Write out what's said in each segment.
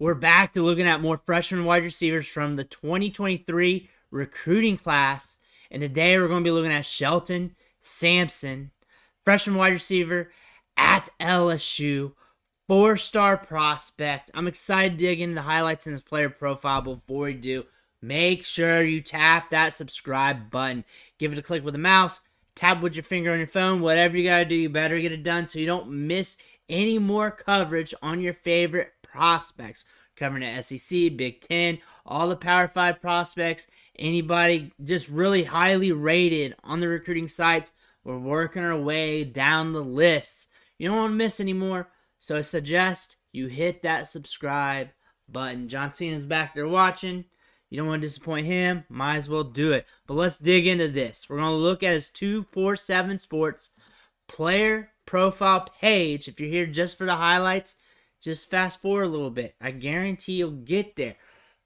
We're back to looking at more freshman wide receivers from the 2023 recruiting class. And today we're going to be looking at Shelton Sampson, freshman wide receiver at LSU, four-star prospect. I'm excited to dig into the highlights in his player profile. Before we do, make sure you tap that subscribe button. Give it a click with the mouse. Tap with your finger on your phone. Whatever you got to do, you better get it done so you don't miss any more coverage on your favorite prospects. Covering the SEC, Big Ten, all the Power 5 prospects, anybody just really highly rated on the recruiting sites. We're working our way down the list. You don't want to miss anymore, so I suggest you hit that subscribe button. John Cena's back there watching. You don't want to disappoint him. Might as well do it. But let's dig into this. We're going to look at his 247 Sports player profile page. If you're here just for the highlights, just fast forward a little bit. I guarantee you'll get there.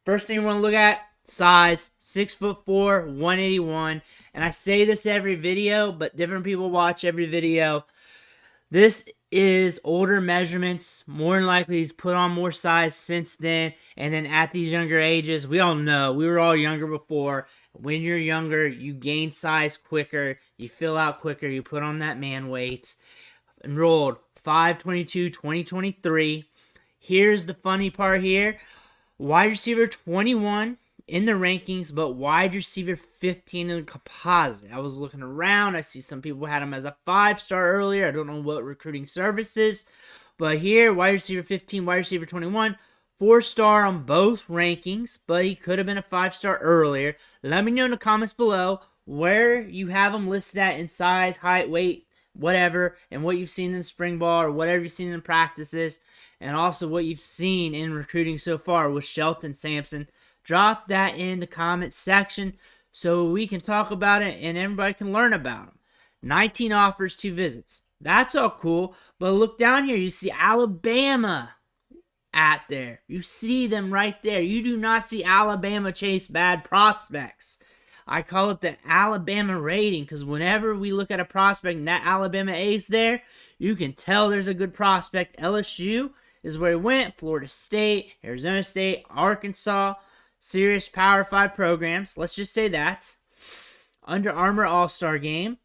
First thing we want to look at, size, 6'4", 181. And I say this every video, but different people watch every video. This is older measurements. More than likely, he's put on more size since then. And then at these younger ages, we all know, we were all younger before. When you're younger, you gain size quicker. You fill out quicker. You put on that man weight. Enrolled 5/22/2023. Here's the funny part here. Wide receiver 21 in the rankings, but wide receiver 15 in the composite. I was looking around. I see some people had him as a 5-star earlier. I don't know what recruiting services. But here, wide receiver 15, wide receiver 21, 4-star on both rankings, but he could have been a 5-star earlier. Let me know in the comments below where you have him listed at in size, height, weight, whatever, and what you've seen in spring ball or whatever you've seen in practices, and also what you've seen in recruiting so far with Shelton Sampson. Drop that in the comment section so we can talk about it and everybody can learn about him. 19 offers, 2 visits. That's all cool, but look down here. You see Alabama at there. You see them right there. You do not see Alabama chase bad prospects. I call it the Alabama rating because whenever we look at a prospect and that Alabama ace there, you can tell there's a good prospect. LSU is where he went. Florida State, Arizona State, Arkansas, serious Power 5 programs. Let's just say that. Under Armour All-Star Game.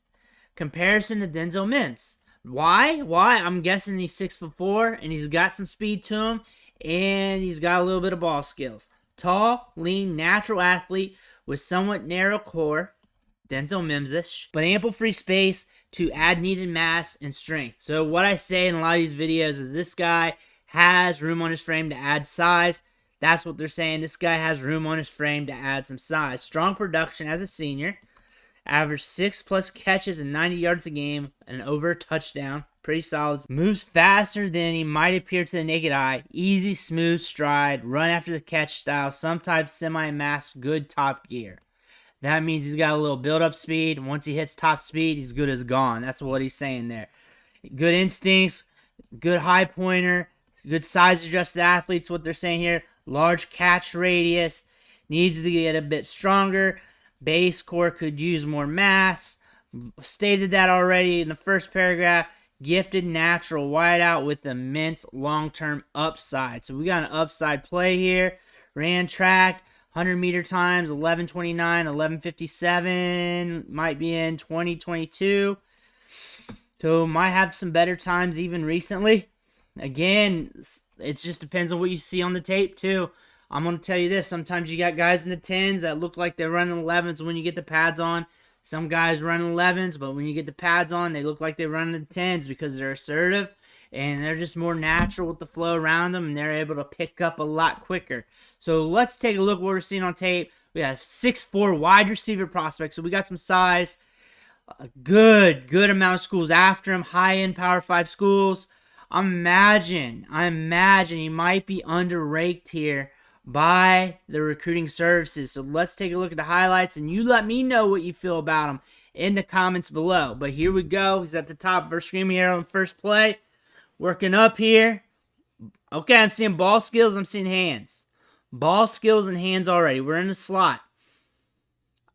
Comparison to Denzel Mims. Why? I'm guessing he's 6'4", and he's got some speed to him, and he's got a little bit of ball skills. Tall, lean, natural athlete with somewhat narrow core, Denzel Mims-ish, but ample free space to add needed mass and strength. So what I say in a lot of these videos is this guy has room on his frame to add size. That's what they're saying. This guy has room on his frame to add some size. Strong production as a senior. Averaged 6+ catches and 90 yards a game and over a touchdown. Pretty solid. Moves faster than he might appear to the naked eye. Easy, smooth stride. Run after the catch style. Sometimes semi-masked. Good top gear. That means he's got a little build-up speed. Once he hits top speed, he's good as gone. That's what he's saying there. Good instincts. Good high pointer. Good size-adjusted athletes, what they're saying here. Large catch radius. Needs to get a bit stronger. Base core could use more mass. Stated that already in the first paragraph. Gifted natural wideout with immense long-term upside. So we got an upside play here. Ran track, 100-meter times, 11:29, 11:57. Might be in 2022. So might have some better times even recently. Again, it just depends on what you see on the tape too. I'm going to tell you this. Sometimes you got guys in the 10s that look like they're running 11s when you get the pads on. Some guys run 11s, but when you get the pads on, they look like they're running the 10s because they're assertive and they're just more natural with the flow around them and they're able to pick up a lot quicker. So let's take a look at what we're seeing on tape. We have 6'4" wide receiver prospect, so we got some size. A good amount of schools after him, high-end Power 5 schools. I imagine he might be underrated here by the recruiting services. So let's take a look at the highlights, and you let me know what you feel about him in the comments below. But here we go. He's at the top of our screen here on the first play. Working up here. Okay, I'm seeing ball skills. I'm seeing hands. Ball skills and hands already. We're in the slot.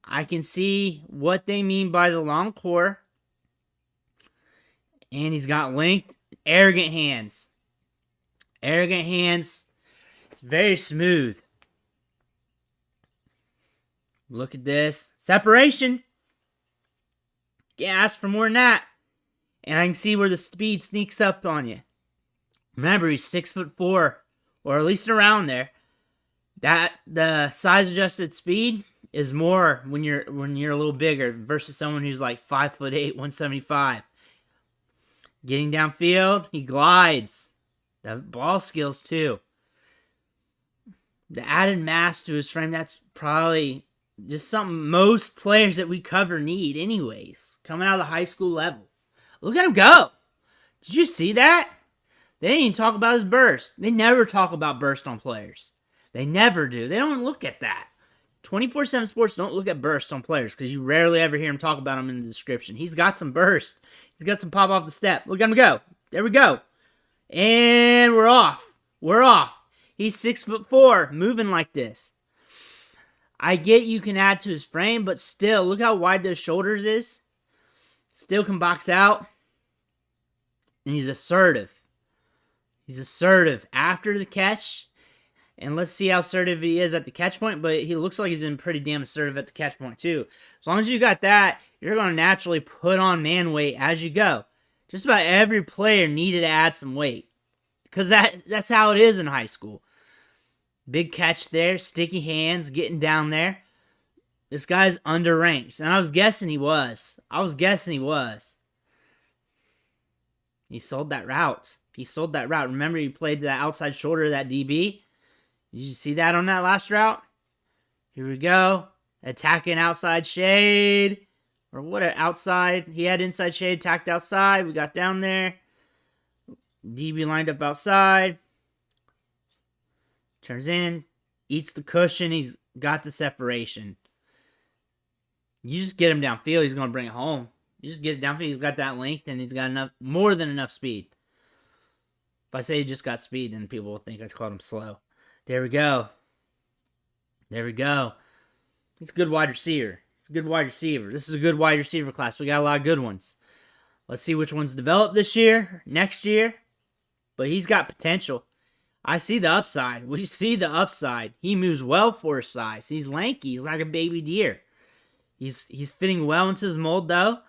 I can see what they mean by the long core. And he's got length. Arrogant hands. Arrogant hands. It's very smooth. Look at this. Separation. Can't ask for more than that. And I can see where the speed sneaks up on you. Remember, he's 6'4", or at least around there. That the size adjusted speed is more when you're a little bigger versus someone who's like 5'8", 175. Getting downfield, he glides. The ball skills too. The added mass to his frame, that's probably just something most players that we cover need anyways. Coming out of the high school level. Look at him go. Did you see that? They didn't even talk about his burst. They never talk about burst on players. They never do. They don't look at that. 24/7 Sports don't look at bursts on players because you rarely ever hear him talk about them in the description. He's got some burst. He's got some pop off the step. Look at him go. There we go. And we're off. We're off. He's 6'4", moving like this. I get you can add to his frame, but still, look how wide those shoulders is. Still can box out. And he's assertive. He's assertive after the catch. And let's see how assertive he is at the catch point. But he looks like he's been pretty damn assertive at the catch point too. As long as you got that, you're going to naturally put on man weight as you go. Just about every player needed to add some weight. Because that's how it is in high school. Big catch there. Sticky hands. Getting down there. This guy's underranked. And I was guessing he was. He sold that route. Remember, he played that outside shoulder of that DB? Did you see that on that last route? Here we go. Attacking outside shade. Or what, outside. He had inside shade, attacked outside. We got down there. DB lined up outside. Turns in. Eats the cushion. He's got the separation. You just get him downfield, he's going to bring it home. You just get it downfield, he's got that length, and he's got more than enough speed. If I say he just got speed, then people will think I called him slow. There we go. He's a good wide receiver. This is a good wide receiver class. We got a lot of good ones. Let's see which ones develop this year, next year. But he's got potential. I see the upside. We see the upside. He moves well for his size. He's lanky. He's like a baby deer. He's fitting well into his mold, though.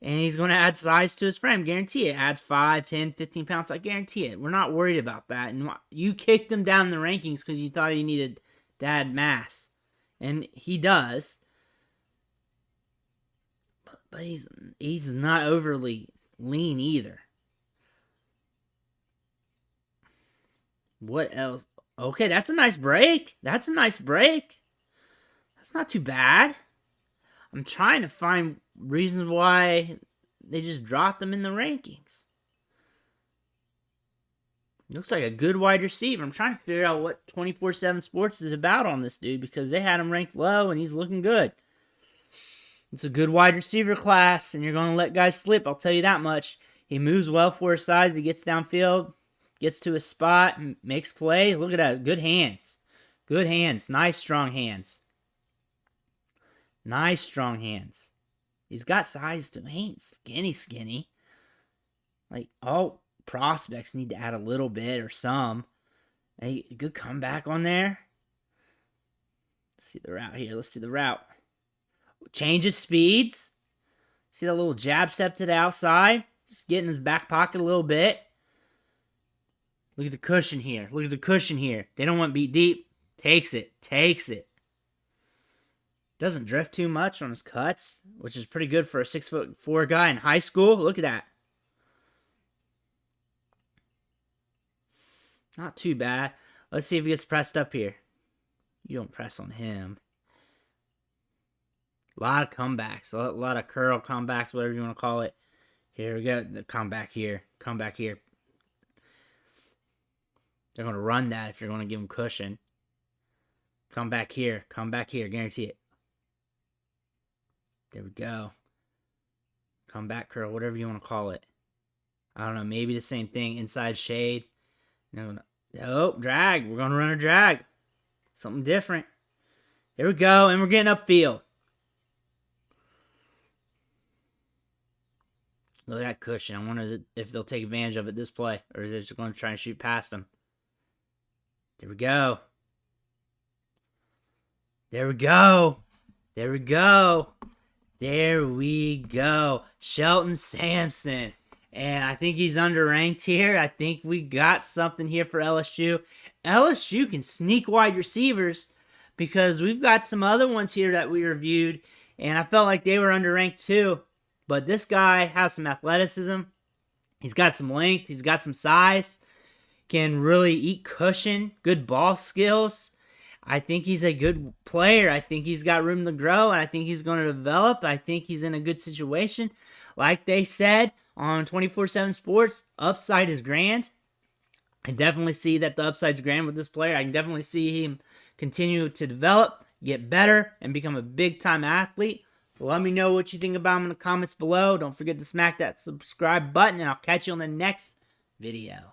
And he's going to add size to his frame. Guarantee it. Adds 5, 10, 15 pounds. I guarantee it. We're not worried about that. And you kicked him down in the rankings because you thought he needed to add mass. And he does. But he's not overly lean either. What else? Okay, that's a nice break. That's not too bad. I'm trying to find reasons why they just dropped them in the rankings. Looks like a good wide receiver. I'm trying to figure out what 24/7 Sports is about on this dude because they had him ranked low and he's looking good. It's a good wide receiver class and you're going to let guys slip, I'll tell you that much. He moves well for his size. He gets downfield, gets to his spot, makes plays. Look at that. Good hands. Nice, strong hands. He's got size too. He ain't skinny. Like, all prospects need to add a little bit or some. Hey, good comeback on there. Let's see the route here. Changes speeds. See that little jab step to the outside? Just getting his back pocket a little bit. Look at the cushion here. They don't want to beat deep. Takes it. Doesn't drift too much on his cuts, which is pretty good for a 6'4" guy in high school. Look at that. Not too bad. Let's see if he gets pressed up here. You don't press on him. A lot of comebacks. A lot of curl comebacks, whatever you want to call it. Here we go. The comeback here. They're going to run that if you're going to give him cushion. Come back here. Guarantee it. There we go. Comeback curl, whatever you want to call it. I don't know. Maybe the same thing. Inside shade. No. Oh, drag. We're going to run a drag. Something different. Here we go. And we're getting upfield. Look at that cushion. I wonder if they'll take advantage of it this play. Or is they just going to try and shoot past him. There we go. There we go. There we go. There we go. Shelton Sampson. And I think he's underranked here. I think we got something here for LSU. LSU can sneak wide receivers because we've got some other ones here that we reviewed, and I felt like they were underranked too. But this guy has some athleticism. He's got some length. He's got some size. Can really eat cushion. Good ball skills. I think he's a good player. I think he's got room to grow, and I think he's going to develop. I think he's in a good situation. Like they said on 24/7 Sports, upside is grand. I definitely see that the upside's grand with this player. I can definitely see him continue to develop, get better, and become a big-time athlete. Let me know what you think about him in the comments below. Don't forget to smack that subscribe button, and I'll catch you on the next video.